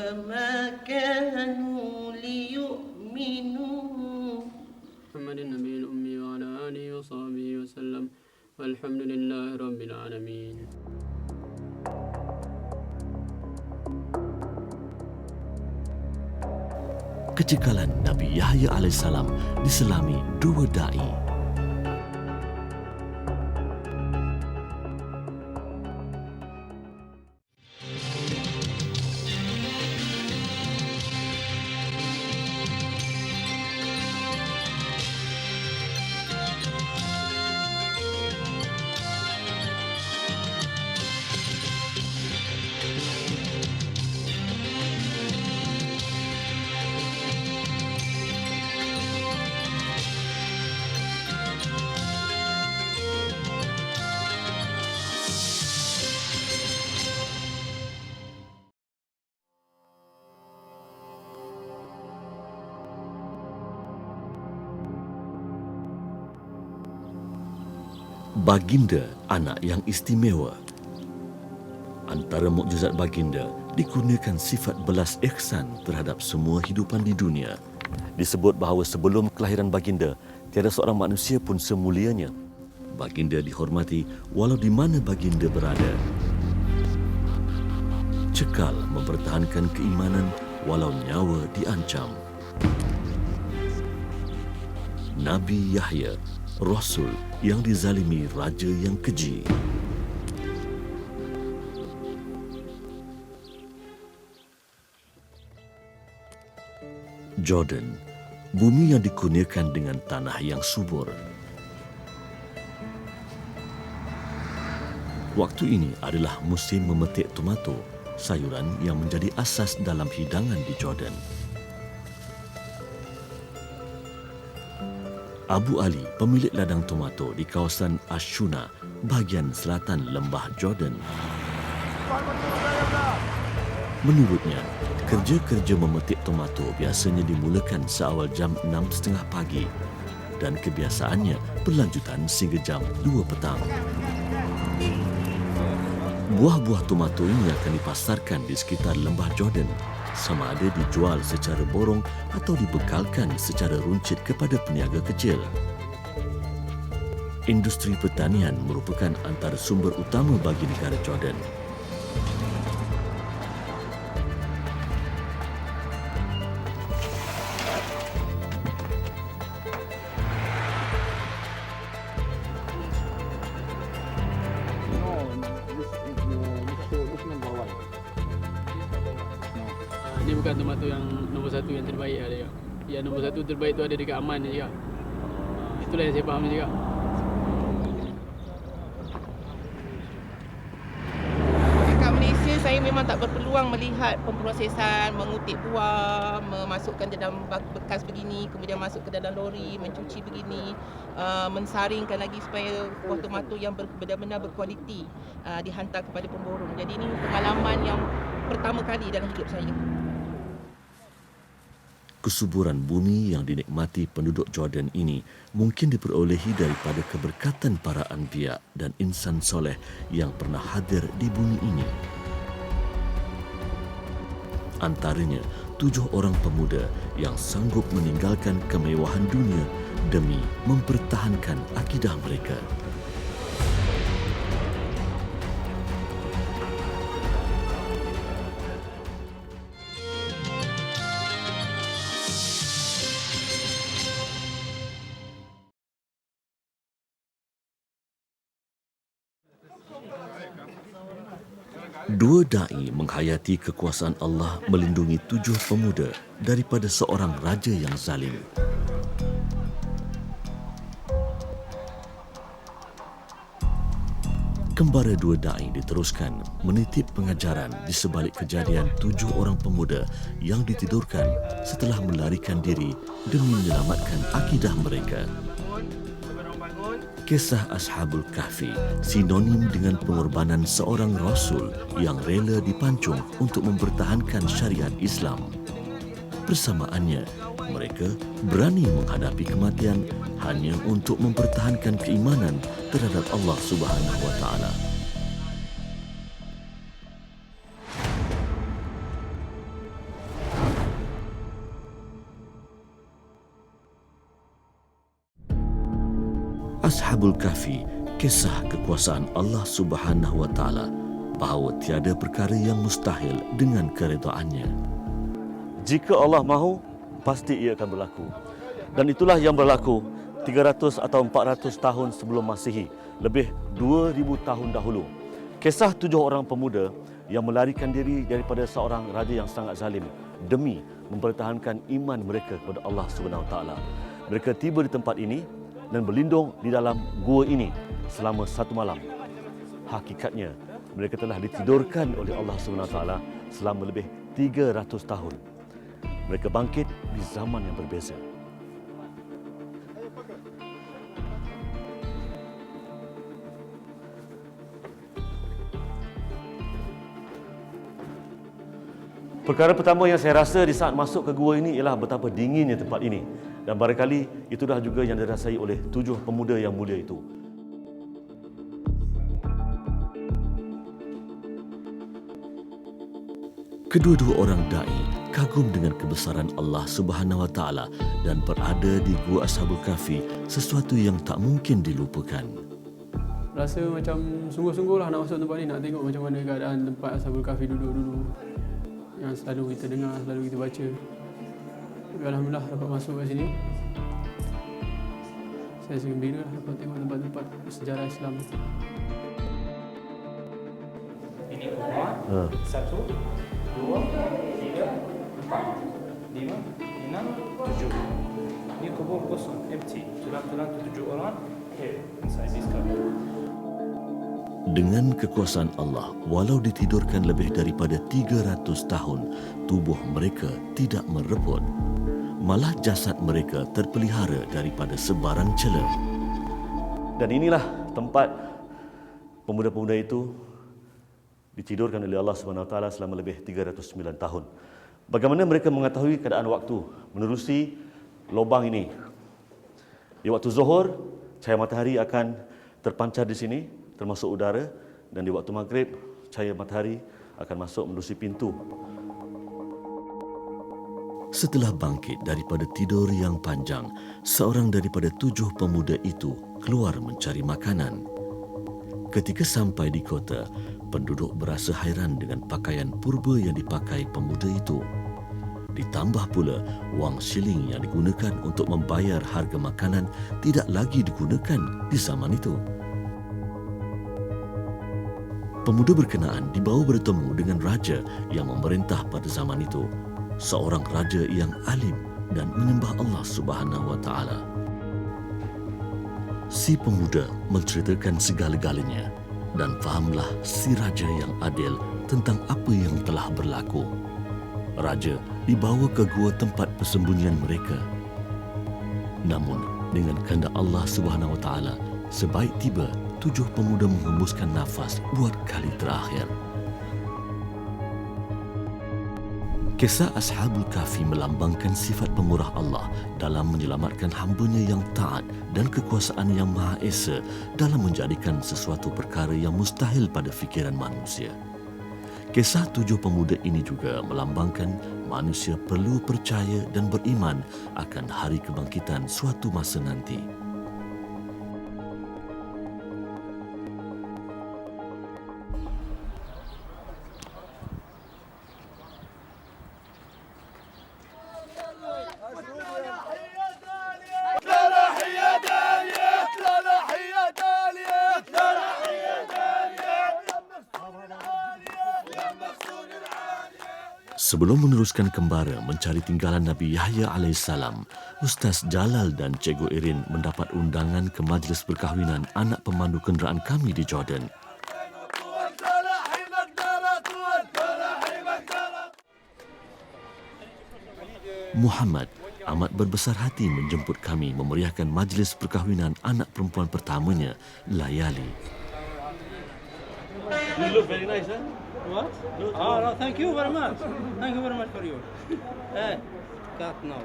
وما كانوا ليؤمنوا. محمد النبي الأمي وعلى آله وصحبه وسلم والحمد لله رب العالمين. Kecekalan Nabi Yahya alaihissalam diselami dua dai. Baginda, anak yang istimewa. Antara mukjizat baginda dikurniakan sifat belas ihsan terhadap semua hidupan di dunia. Disebut bahawa sebelum kelahiran baginda, tiada seorang manusia pun semulianya. Baginda dihormati walau di mana baginda berada. Cekal mempertahankan keimanan walau nyawa diancam. Nabi Yahya, Rasul yang dizalimi raja yang keji. Jordan, bumi yang dikurniakan dengan tanah yang subur. Waktu ini adalah musim memetik tomato, sayuran yang menjadi asas dalam hidangan di Jordan. Abu Ali, pemilik ladang tomato di kawasan Ashuna, bahagian selatan lembah Jordan. Menurutnya, kerja-kerja memetik tomato biasanya dimulakan seawal jam 6.30 pagi dan kebiasaannya berlanjutan sehingga jam 2 petang. Buah-buah tomato ini akan dipasarkan di sekitar lembah Jordan, sama ada dijual secara borong atau dibekalkan secara runcit kepada peniaga kecil. Industri pertanian merupakan antara sumber utama bagi negara Jordan. Ini bukan tomato yang nombor satu yang terbaik ada juga. Yang nombor satu terbaik tu ada dekat Aman juga. Itulah yang saya faham juga. Dekat Malaysia saya memang tak berpeluang melihat pemprosesan, mengutip buah, memasukkan dalam bekas begini, kemudian masuk ke dalam lori, mencuci begini, mensaringkan lagi supaya buah tomato yang benar-benar berkualiti dihantar kepada pemborong. Jadi ini pengalaman yang pertama kali dalam hidup saya. Kesuburan bumi yang dinikmati penduduk Jordan ini mungkin diperolehi daripada keberkatan para anbiya dan insan soleh yang pernah hadir di bumi ini. Antaranya 7 orang pemuda yang sanggup meninggalkan kemewahan dunia demi mempertahankan akidah mereka. Dua da'i menghayati kekuasaan Allah melindungi 7 pemuda daripada seorang raja yang zalim. Kembara dua da'i diteruskan menitip pengajaran di sebalik kejadian 7 orang pemuda yang ditidurkan setelah melarikan diri demi menyelamatkan akidah mereka. Kisah Ashabul Kahfi sinonim dengan pengorbanan seorang Rasul yang rela dipancung untuk mempertahankan syariat Islam. Bersamaannya, mereka berani menghadapi kematian hanya untuk mempertahankan keimanan terhadap Allah Subhanahu wa Ta'ala. Ashabul Kahfi, kisah kekuasaan Allah Subhanahu wa taala bahawa tiada perkara yang mustahil dengan keredaannya. Jika Allah mahu, pasti ia akan berlaku. Dan itulah yang berlaku 300 atau 400 tahun sebelum Masihi, lebih 2000 tahun dahulu. Kisah 7 orang pemuda yang melarikan diri daripada seorang raja yang sangat zalim demi mempertahankan iman mereka kepada Allah Subhanahu wa taala. Mereka tiba di tempat ini dan berlindung di dalam gua ini selama 1 malam. Hakikatnya, mereka telah ditidurkan oleh Allah Subhanahu wa taala selama lebih 300 tahun. Mereka bangkit di zaman yang berbeza. Perkara pertama yang saya rasa di saat masuk ke gua ini ialah betapa dinginnya tempat ini. Dan barangkali itulah juga yang dirasai oleh 7 pemuda yang mulia itu. Kedua-dua orang da'i kagum dengan kebesaran Allah Subhanahu wa taala dan berada di Gua Ashabul Kahfi sesuatu yang tak mungkin dilupakan. Rasa macam sungguh-sungguh lah nak masuk tempat ni, nak tengok macam mana keadaan tempat Ashabul Kahfi duduk-dulu. Yang selalu kita dengar, selalu kita baca. Tapi alhamdulillah dapat masuk kat sini. Saya rasa gembira lah dapat tengok tempat-tempat sejarah Islam. Ini kubur 1, 2, 3, 4, 5, 6, 7. Ini kubur kosong, empty. Tulang-tulang 7 orang here inside this cupboard. Dengan kekuasaan Allah, walau ditidurkan lebih daripada 300 tahun, tubuh mereka tidak merepot. Malah jasad mereka terpelihara daripada sebarang cela. Dan inilah tempat pemuda-pemuda itu ditidurkan oleh Allah Subhanahu wa taala selama lebih 309 tahun. Bagaimana mereka mengetahui keadaan waktu menerusi lubang ini? Di waktu zuhur, cahaya matahari akan terpancar di sini, termasuk udara, dan di waktu maghrib, cahaya matahari akan masuk menerusi pintu. Setelah bangkit daripada tidur yang panjang, seorang daripada 7 pemuda itu keluar mencari makanan. Ketika sampai di kota, penduduk berasa hairan dengan pakaian purba yang dipakai pemuda itu. Ditambah pula, wang siling yang digunakan untuk membayar harga makanan tidak lagi digunakan di zaman itu. Pemuda berkenaan dibawa bertemu dengan raja yang memerintah pada zaman itu, seorang raja yang alim dan menyembah Allah Subhanahu wa taala. Si pemuda menceritakan segala-galanya dan fahamlah si raja yang adil tentang apa yang telah berlaku. Raja dibawa ke gua tempat persembunyian mereka. Namun dengan kehendak Allah Subhanahu wa taala, sebaik tiba 7 pemuda menghembuskan nafas buat kali terakhir. Kisah Ashabul Kahfi melambangkan sifat pemurah Allah dalam menyelamatkan hamba-Nya yang taat dan kekuasaan yang Maha Esa dalam menjadikan sesuatu perkara yang mustahil pada fikiran manusia. Kisah 7 pemuda ini juga melambangkan manusia perlu percaya dan beriman akan hari kebangkitan suatu masa nanti. Sebelum meneruskan kembara mencari tinggalan Nabi Yahya AS, Ustaz Jalal dan Cikgu Irin mendapat undangan ke majlis perkahwinan anak pemandu kenderaan kami di Jordan. Muhammad amat berbesar hati menjemput kami memeriahkan majlis perkahwinan anak perempuan pertamanya, Layali. You look very nice, huh? What? Oh, no, thank you very much. Thank you very much for you. Hey, cut now.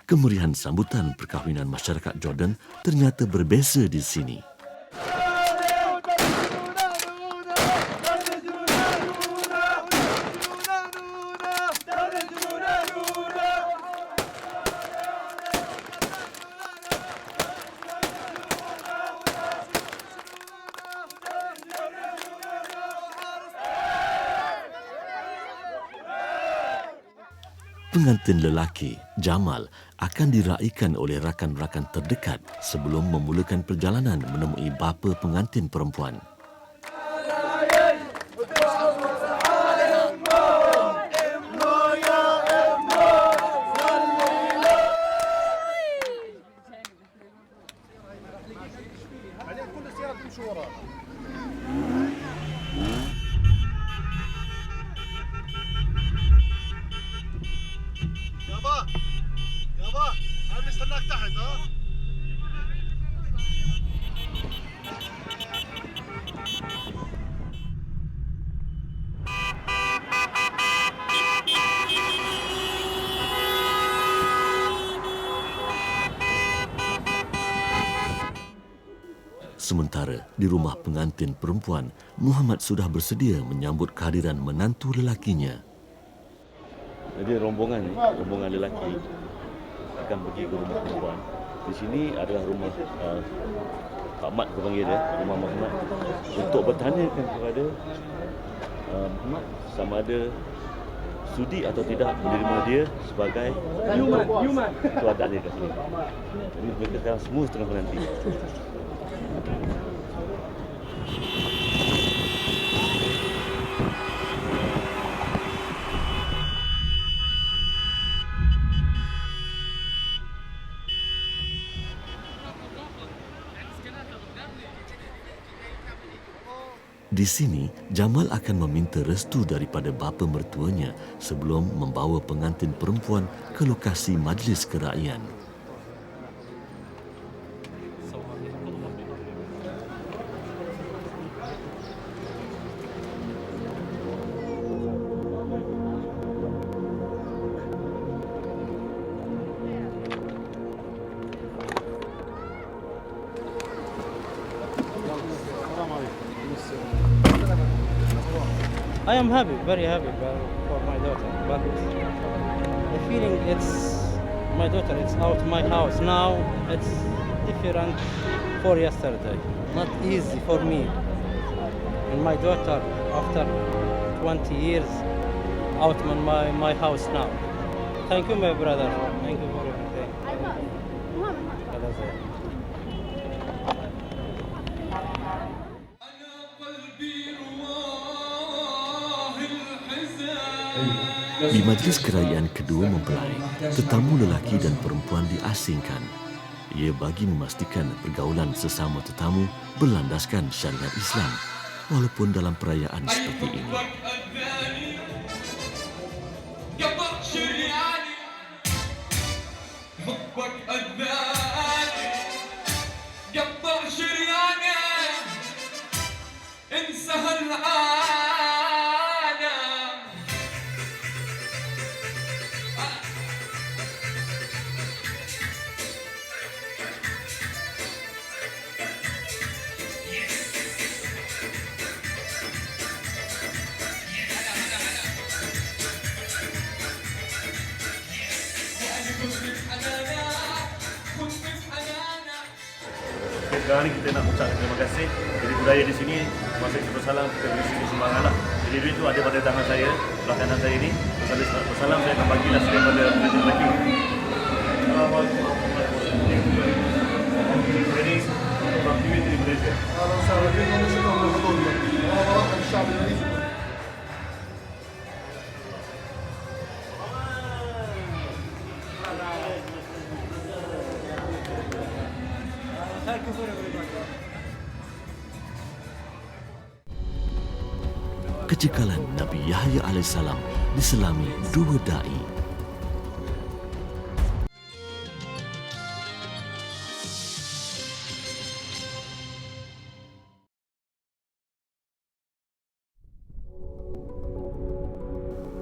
Kemeriahan sambutan perkahwinan masyarakat Jordan ternyata berbeza di sini. Pengantin lelaki, Jamal, akan diraikan oleh rakan-rakan terdekat sebelum memulakan perjalanan menemui bapa pengantin perempuan. Sementara di rumah pengantin perempuan, Muhammad sudah bersedia menyambut kehadiran menantu lelakinya. Jadi rombongan lelaki akan pergi ke rumah perempuan. Di sini adalah rumah Pak Mat, kita panggil dia, rumah Muhammad, untuk bertanyakan kepada Muhammad sama ada sudi atau tidak menerima dia sebagai Yuman. Itu ada dia kat sini. Jadi mereka sekarang semua setengah menanti. Di sini, Jamal akan meminta restu daripada bapa mertuanya sebelum membawa pengantin perempuan ke lokasi majlis keraian. I am happy, very happy for my daughter. But the feeling it's my daughter. It's out my house now. It's different for yesterday. Not easy for me and my daughter after 20 years out in my house now. Thank you, my brother. Thank you for everything. Di majlis kerajaan kedua mempelai, tetamu lelaki dan perempuan diasingkan. Ia bagi memastikan pergaulan sesama tetamu berlandaskan syariat Islam, walaupun dalam perayaan seperti ini. Sekarang ni kita nak ucap terima kasih. Jadi budaya di sini, masa kita bersalam, kita beri sini sumbangan lah. Jadi duit tu ada pada tangan saya, belah kanan saya ni. Terus ada bersalam, saya akan bagilah sedikit pada pengantin lelaki. Jadi, orang TV dari Malaysia. Kecekalan Nabi Yahya AS diselami dua da'i.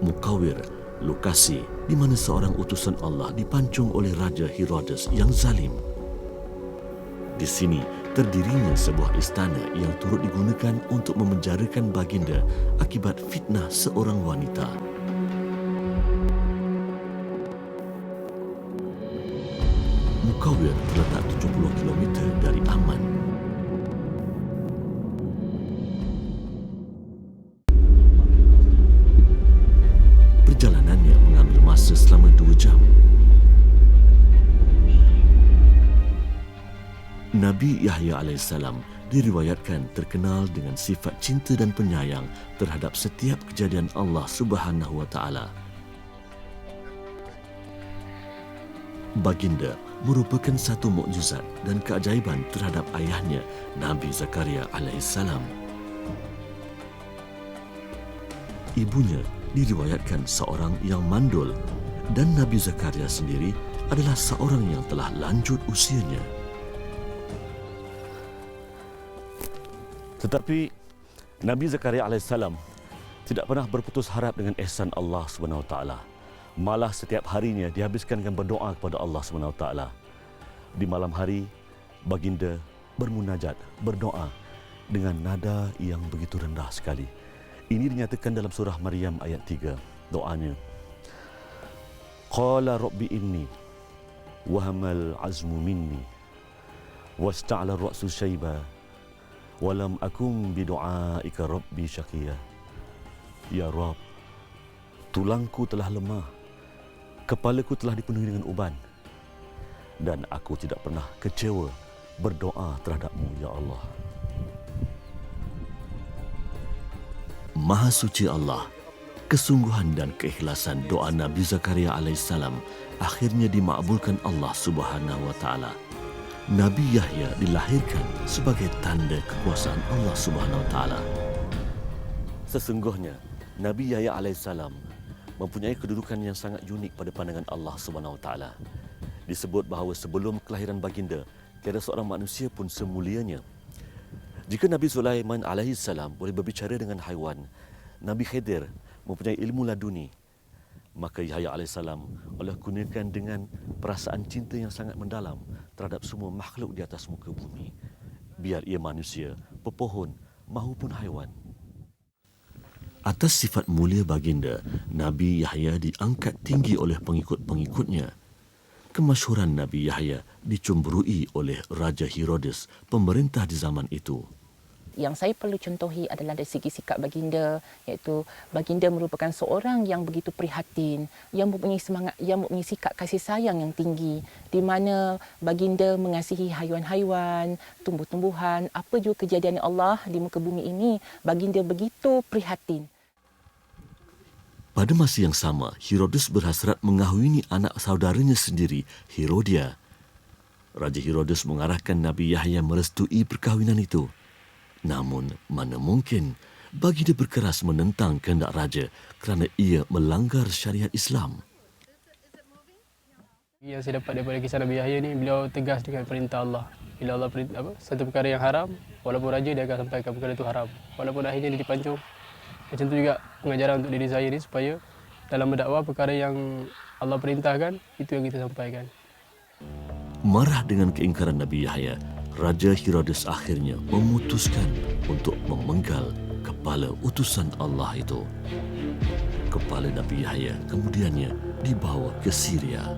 Mukawir, lokasi di mana seorang utusan Allah dipancung oleh Raja Herodes yang zalim. Di sini terdirinya sebuah istana yang turut digunakan untuk memenjarakan baginda akibat fitnah seorang wanita. Mukawir terletak 70 km dari Amman. Perjalanannya mengambil masa berpuasa selama 2 jam. Nabi Yahya AS diriwayatkan terkenal dengan sifat cinta dan penyayang terhadap setiap kejadian Allah Subhanahu Wa Taala. Baginda merupakan satu mukjizat dan keajaiban terhadap ayahnya Nabi Zakaria AS. Ibunya diriwayatkan seorang yang mandul dan Nabi Zakaria sendiri adalah seorang yang telah lanjut usianya. Tetapi Nabi Zakaria AS tidak pernah berputus harap dengan ihsan Allah SWT. Malah setiap harinya dihabiskan dengan berdoa kepada Allah SWT. Di malam hari, baginda bermunajat, berdoa dengan nada yang begitu rendah sekali. Ini dinyatakan dalam surah Maryam ayat 3. Doanya, Qala Rabbi inni wahamal azmu minni wasta'ala ra'su syaiba walam akum bidu'aika Rabbi syaqiyya. Ya Rabb, tulangku telah lemah, kepalaku telah dipenuhi dengan uban, dan aku tidak pernah kecewa berdoa terhadap-Mu, Ya Allah. Maha suci Allah, kesungguhan dan keikhlasan doa Nabi Zakaria AS akhirnya dimakbulkan Allah Subhanahu Wa Taala. Nabi Yahya dilahirkan sebagai tanda kekuasaan Allah Subhanahu Wa Taala. Sesungguhnya Nabi Yahya AS mempunyai kedudukan yang sangat unik pada pandangan Allah Subhanahu Wa Taala. Disebut bahawa sebelum kelahiran baginda, tiada seorang manusia pun semulianya. Jika Nabi Sulaiman AS boleh berbicara dengan haiwan, Nabi Khidir mempunyai ilmu laduni, maka Yahya AS Allah gunakan dengan perasaan cinta yang sangat mendalam terhadap semua makhluk di atas muka bumi, biar ia manusia, pepohon maupun haiwan. Atas sifat mulia baginda, Nabi Yahya diangkat tinggi oleh pengikut-pengikutnya. Kemasyhuran Nabi Yahya dicemburui oleh Raja Herodes, pemerintah di zaman itu. Yang saya perlu contohi adalah dari segi sikap baginda, iaitu baginda merupakan seorang yang begitu prihatin, yang mempunyai semangat, yang mempunyai sikap kasih sayang yang tinggi, di mana baginda mengasihi haiwan-haiwan, tumbuh-tumbuhan, apa juga kejadian Allah di muka bumi ini, baginda begitu prihatin. Pada masa yang sama, Herodes berhasrat mengahwini anak saudaranya sendiri, Herodia. Raja Herodes mengarahkan Nabi Yahya merestui perkahwinan itu. Namun, mana mungkin baginda berkeras menentang kehendak raja kerana ia melanggar syariat Islam. Yang saya dapat daripada kisah Nabi Yahya ni, beliau tegas dengan perintah Allah. Bila Allah perintah satu perkara yang haram, walaupun raja dia akan sampaikan perkara itu haram. Walaupun akhirnya dia dipancung. Macam tu juga pengajaran untuk diri saya ni, supaya dalam berdakwah perkara yang Allah perintahkan, itu yang kita sampaikan. Marah dengan keingkaran Nabi Yahya, Raja Herodes akhirnya memutuskan untuk memenggal kepala utusan Allah itu. Kepala Nabi Yahya kemudiannya dibawa ke Syria.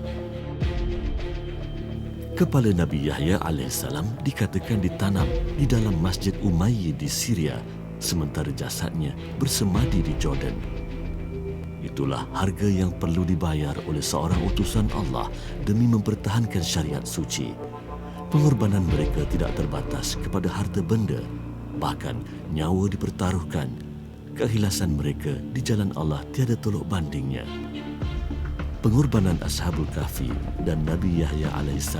Kepala Nabi Yahya AS dikatakan ditanam di dalam Masjid Umayyad di Syria, sementara jasadnya bersemadi di Jordan. Itulah harga yang perlu dibayar oleh seorang utusan Allah demi mempertahankan syariat suci. Pengorbanan mereka tidak terbatas kepada harta benda, bahkan nyawa dipertaruhkan. Keikhlasan mereka di jalan Allah tiada tolok bandingnya. Pengorbanan Ashabul Kahfi dan Nabi Yahya AS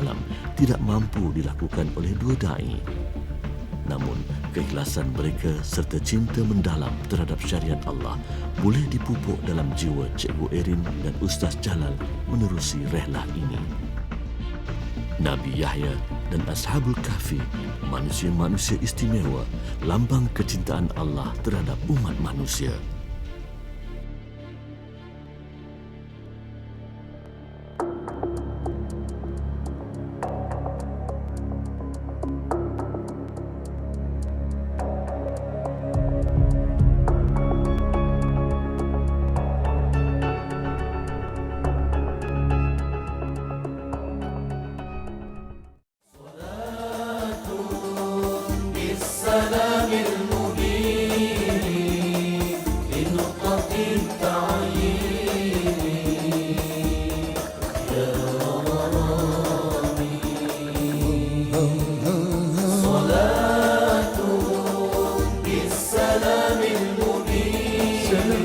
tidak mampu dilakukan oleh dua da'i. Namun, keikhlasan mereka serta cinta mendalam terhadap syariat Allah boleh dipupuk dalam jiwa Cikgu Erin dan Ustaz Jalal menerusi rehlah ini. Nabi Yahya dan Ashabul Kahfi, manusia-manusia istimewa, lambang kecintaan Allah terhadap umat manusia.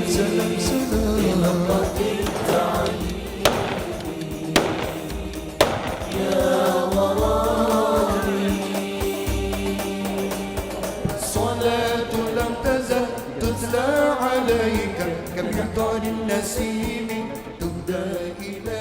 سلام سلام صلاة لم تزل تتلى عليك كالرضا للنسيم تهدى إلى